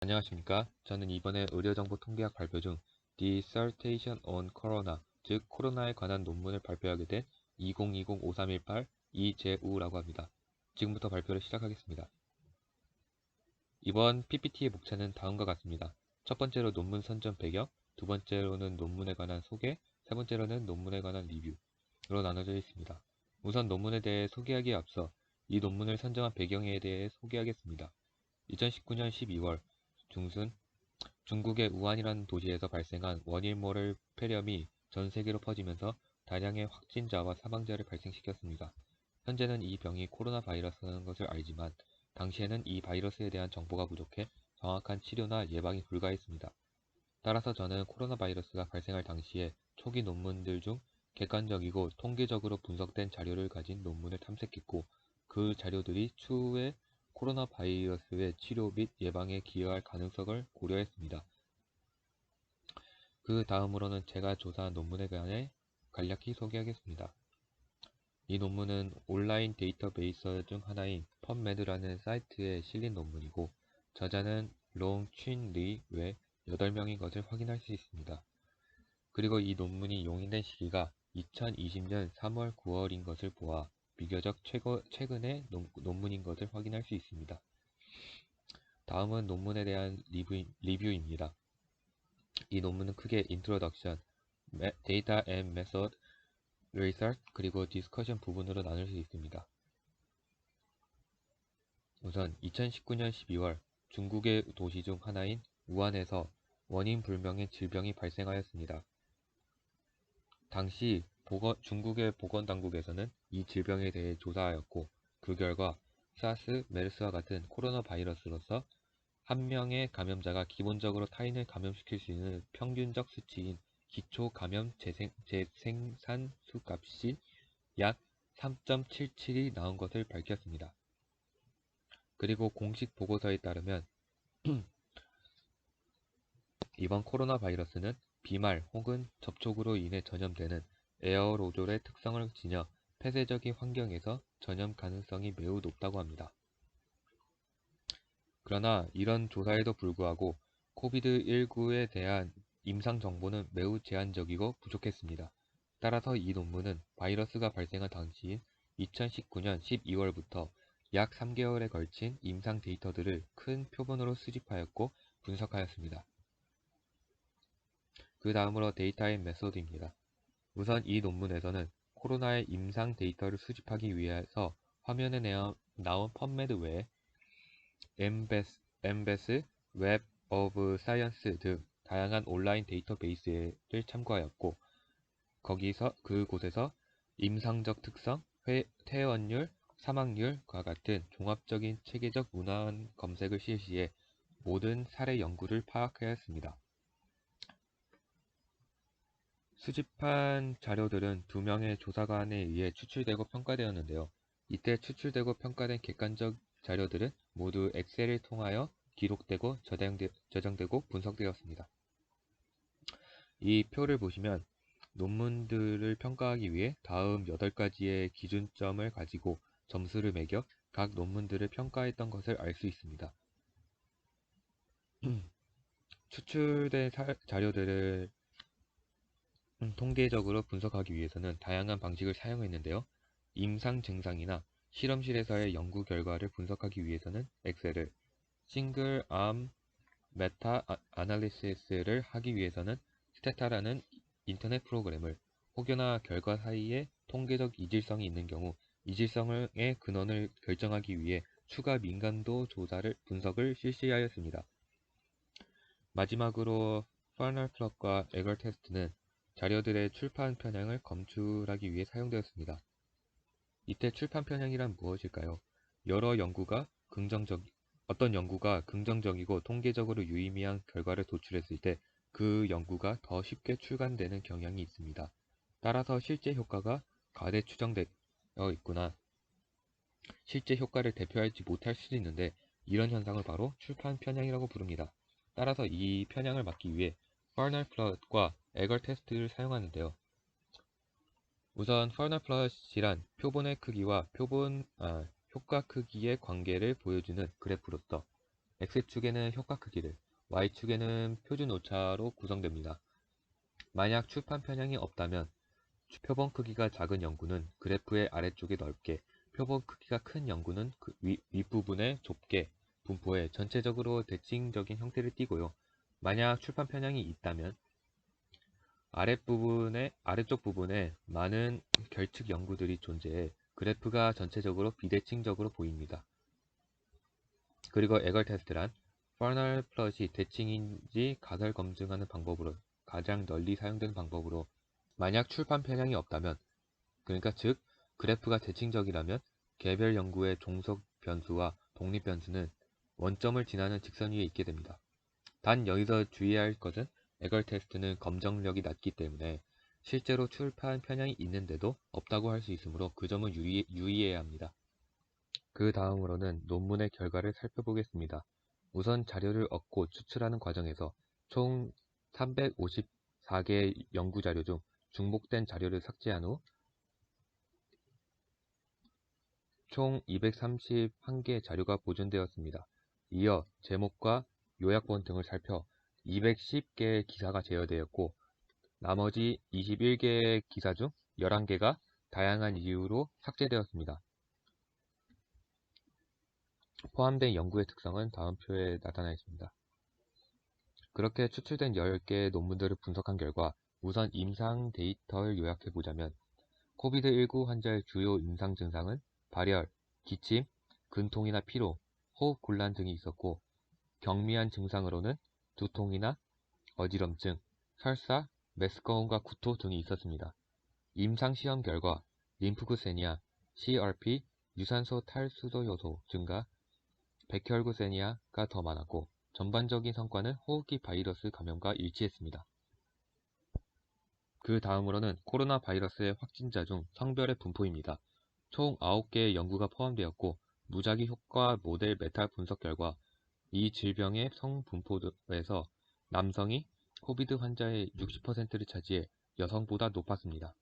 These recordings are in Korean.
안녕하십니까. 저는 이번에 의료정보 통계학 발표 중 Dissertation on Corona, 즉 코로나에 관한 논문을 발표하게 된 2020-5318 이재우라고 합니다. 지금부터 발표를 시작하겠습니다. 이번 PPT의 목차는 다음과 같습니다. 첫 번째로 논문 선점 배경, 두 번째로는 논문에 관한 소개, 세 번째로는 논문에 관한 리뷰로 나눠져 있습니다. 우선 논문에 대해 소개하기에 앞서 이 논문을 선정한 배경에 대해 소개하겠습니다. 2019년 12월 중순 중국의 우한이라는 도시에서 발생한 원일모를 폐렴이 전 세계로 퍼지면서 다량의 확진자와 사망자를 발생시켰습니다. 현재는 이 병이 코로나 바이러스라는 것을 알지만 당시에는 이 바이러스에 대한 정보가 부족해 정확한 치료나 예방이 불가했습니다. 따라서 저는 코로나 바이러스가 발생할 당시에 초기 논문들 중 객관적이고 통계적으로 분석된 자료를 가진 논문을 탐색했고, 그 자료들이 추후에 코로나 바이러스의 치료 및 예방에 기여할 가능성을 고려했습니다. 그 다음으로는 제가 조사한 논문에 관해 간략히 소개하겠습니다. 이 논문은 온라인 데이터베이스 중 하나인 펍메드라는 사이트에 실린 논문이고, 저자는 롱 춘 리 외 8명인 것을 확인할 수 있습니다. 그리고 이 논문이 용인된 시기가 2020년 3월 9월인 것을 보아 비교적 최근의 논문인 것을 확인할 수 있습니다. 다음은 논문에 대한 리뷰입니다. 이 논문은 크게 Introduction, Data and Method, Research, 그리고 Discussion 부분으로 나눌 수 있습니다. 우선 2019년 12월 중국의 도시 중 하나인 우한에서 원인 불명의 질병이 발생하였습니다. 당시 중국의 보건당국에서는 이 질병에 대해 조사하였고, 그 결과 사스, 메르스와 같은 코로나 바이러스로서 한 명의 감염자가 기본적으로 타인을 감염시킬 수 있는 평균적 수치인 기초 감염 재생산수 값이 약 3.77이 나온 것을 밝혔습니다. 그리고 공식 보고서에 따르면 이번 코로나 바이러스는 비말 혹은 접촉으로 인해 전염되는 에어로졸의 특성을 지녀 폐쇄적인 환경에서 전염 가능성이 매우 높다고 합니다. 그러나 이런 조사에도 불구하고 코비드19에 대한 임상 정보는 매우 제한적이고 부족했습니다. 따라서 이 논문은 바이러스가 발생한 당시인 2019년 12월부터 약 3개월에 걸친 임상 데이터들을 큰 표본으로 수집하였고 분석하였습니다. 그 다음으로 데이터 앤 메소드입니다. 우선 이 논문에서는 코로나의 임상 데이터를 수집하기 위해서 화면에 나온 펍메드 외에 엠베스, 웹 오브 사이언스 등 다양한 온라인 데이터베이스를 참고하였고, 그곳에서 임상적 특성, 퇴원율, 사망률과 같은 종합적인 체계적 문헌 검색을 실시해 모든 사례 연구를 파악하였습니다. 수집한 자료들은 2명의 조사관에 의해 추출되고 평가되었는데요. 이때 추출되고 평가된 객관적 자료들은 모두 엑셀을 통하여 기록되고 저장되고 분석되었습니다. 이 표를 보시면 논문들을 평가하기 위해 다음 8가지의 기준점을 가지고 점수를 매겨 각 논문들을 평가했던 것을 알 수 있습니다. 추출된 자료들을 통계적으로 분석하기 위해서는 다양한 방식을 사용했는데요. 임상 증상이나 실험실에서의 연구 결과를 분석하기 위해서는 엑셀을, 싱글 암 메타 아날리시스를 하기 위해서는 스테타라는 인터넷 프로그램을, 혹여나 결과 사이에 통계적 이질성이 있는 경우 이질성의 근원을 결정하기 위해 추가 민감도 분석을 실시하였습니다. 마지막으로 퍼널 플롯과 에걸 테스트는 자료들의 출판 편향을 검출하기 위해 사용되었습니다. 이때 출판 편향이란 무엇일까요? 어떤 연구가 긍정적이고 통계적으로 유의미한 결과를 도출했을 때 그 연구가 더 쉽게 출간되는 경향이 있습니다. 따라서 실제 효과가 과대 추정되어 있거나 실제 효과를 대표하지 못할 수도 있는데, 이런 현상을 바로 출판 편향이라고 부릅니다. 따라서 이 편향을 막기 위해 퍼널 플롯과 에걸 테스트를 사용하는데요. 우선 퍼널 플롯이란 표본의 크기와 효과 크기의 관계를 보여주는 그래프로서 X축에는 효과 크기를, Y축에는 표준 오차로 구성됩니다. 만약 출판 편향이 없다면 표본 크기가 작은 연구는 그래프의 아래쪽에 넓게, 표본 크기가 큰 연구는 그 윗부분에 좁게 분포해 전체적으로 대칭적인 형태를 띠고요. 만약 출판 편향이 있다면 아래쪽 부분에 많은 결측 연구들이 존재해 그래프가 전체적으로 비대칭적으로 보입니다. 그리고 에걸 테스트란 퍼널 플롯이 대칭인지 가설 검증하는 방법으로 가장 널리 사용되는 방법으로, 만약 출판 편향이 없다면, 그러니까 즉 그래프가 대칭적이라면 개별 연구의 종속 변수와 독립 변수는 원점을 지나는 직선 위에 있게 됩니다. 단 여기서 주의해야 할 것은 에걸 테스트는 검정력이 낮기 때문에 실제로 출판 편향이 있는데도 없다고 할 수 있으므로 그 점은 유의해야 합니다. 그 다음으로는 논문의 결과를 살펴보겠습니다. 우선 자료를 얻고 추출하는 과정에서 총 354개의 연구자료 중 중복된 자료를 삭제한 후 총 231개의 자료가 보존되었습니다. 이어 제목과 요약본 등을 살펴 210개의 기사가 제어되었고, 나머지 21개의 기사 중 11개가 다양한 이유로 삭제되었습니다. 포함된 연구의 특성은 다음 표에 나타나 있습니다. 그렇게 추출된 10개의 논문들을 분석한 결과 우선 임상 데이터를 요약해보자면, 코비드19 환자의 주요 임상 증상은 발열, 기침, 근통이나 피로, 호흡 곤란 등이 있었고, 경미한 증상으로는 두통이나 어지럼증, 설사, 메스꺼움과 구토 등이 있었습니다. 임상 시험 결과 림프구세니아, CRP, 유산소 탈수도 요소 증가, 백혈구세니아가 더 많았고, 전반적인 성과는 호흡기 바이러스 감염과 일치했습니다. 그 다음으로는 코로나 바이러스의 확진자 중 성별의 분포입니다. 총 9개의 연구가 포함되었고, 무작위 효과 모델 메타 분석 결과 이 질병의 성분포에서 남성이 코비드 환자의 60%를 차지해 여성보다 높았습니다.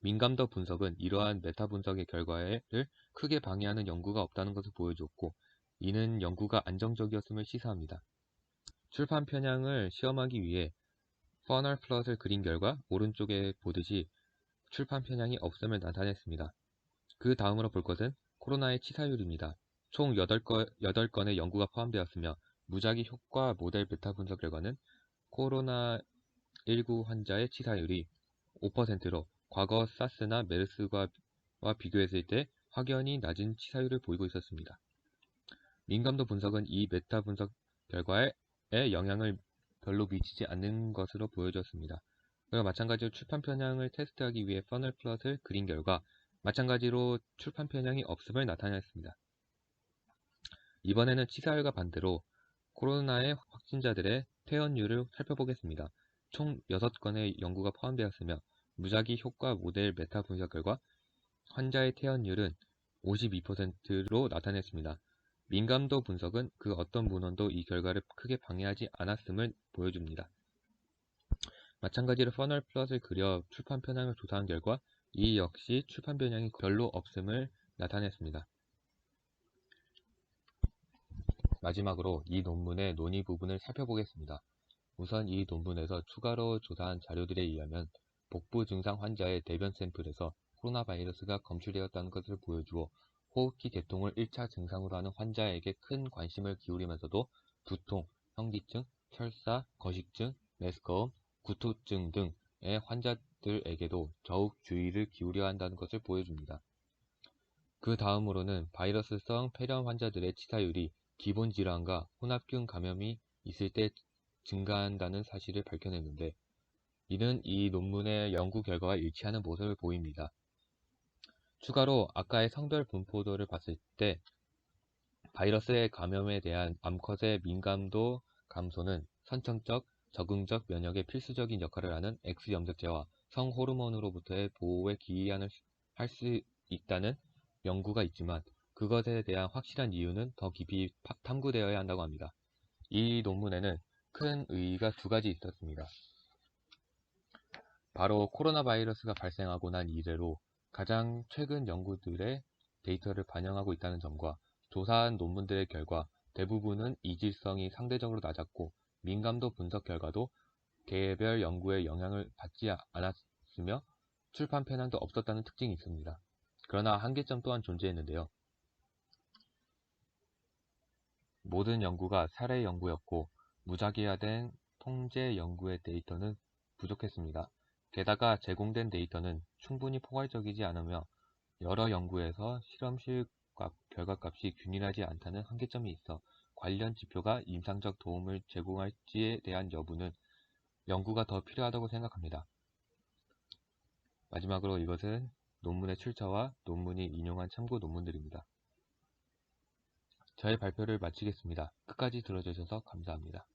민감도 분석은 이러한 메타 분석의 결과를 크게 방해하는 연구가 없다는 것을 보여주었고, 이는 연구가 안정적이었음을 시사합니다. 출판 편향을 시험하기 위해 퍼널 플롯을 그린 결과 오른쪽에 보듯이 출판 편향이 없음을 나타냈습니다. 그 다음으로 볼 것은 코로나의 치사율입니다. 총 8건의 연구가 포함되었으며, 무작위 효과 모델 메타 분석 결과는 코로나19 환자의 치사율이 5%로 과거 사스나 메르스와 비교했을 때 확연히 낮은 치사율을 보이고 있었습니다. 민감도 분석은 이 메타 분석 결과에 영향을 별로 미치지 않는 것으로 보여졌습니다. 그리고 마찬가지로 출판 편향을 테스트하기 위해 퍼널 플롯을 그린 결과 마찬가지로 출판 편향이 없음을 나타냈습니다. 이번에는 치사율과 반대로 코로나의 확진자들의 퇴원율을 살펴보겠습니다. 총 6건의 연구가 포함되었으며, 무작위 효과 모델 메타 분석 결과 환자의 퇴원율은 52%로 나타냈습니다. 민감도 분석은 그 어떤 문헌도 이 결과를 크게 방해하지 않았음을 보여줍니다. 마찬가지로 퍼널 플롯을 그려 출판 편향을 조사한 결과 이 역시 출판 편향이 별로 없음을 나타냈습니다. 마지막으로 이 논문의 논의 부분을 살펴보겠습니다. 우선 이 논문에서 추가로 조사한 자료들에 의하면 복부 증상 환자의 대변 샘플에서 코로나 바이러스가 검출되었다는 것을 보여주어 호흡기 개통을 1차 증상으로 하는 환자에게 큰 관심을 기울이면서도 두통, 현기증, 설사, 거식증, 메스꺼움, 구토증 등의 환자들에게도 더욱 주의를 기울여야 한다는 것을 보여줍니다. 그 다음으로는 바이러스성 폐렴 환자들의 치사율이 기본 질환과 혼합균 감염이 있을 때 증가한다는 사실을 밝혀냈는데, 이는 이 논문의 연구 결과와 일치하는 모습을 보입니다. 추가로 아까의 성별 분포도를 봤을 때 바이러스의 감염에 대한 암컷의 민감도 감소는 선천적, 적응적 면역에 필수적인 역할을 하는 X염색체와 성호르몬으로부터의 보호에 기여할 수 있다는 연구가 있지만, 그것에 대한 확실한 이유는 더 깊이 탐구되어야 한다고 합니다. 이 논문에는 큰 의의가 두 가지 있었습니다. 바로 코로나 바이러스가 발생하고 난 이래로 가장 최근 연구들의 데이터를 반영하고 있다는 점과 조사한 논문들의 결과 대부분은 이질성이 상대적으로 낮았고 민감도 분석 결과도 개별 연구에 영향을 받지 않았으며 출판 편향도 없었다는 특징이 있습니다. 그러나 한계점 또한 존재했는데요. 모든 연구가 사례 연구였고 무작위화된 통제 연구의 데이터는 부족했습니다. 게다가 제공된 데이터는 충분히 포괄적이지 않으며 여러 연구에서 실험실 결과값이 균일하지 않다는 한계점이 있어 관련 지표가 임상적 도움을 제공할지에 대한 여부는 연구가 더 필요하다고 생각합니다. 마지막으로 이것은 논문의 출처와 논문이 인용한 참고 논문들입니다. 저의 발표를 마치겠습니다. 끝까지 들어주셔서 감사합니다.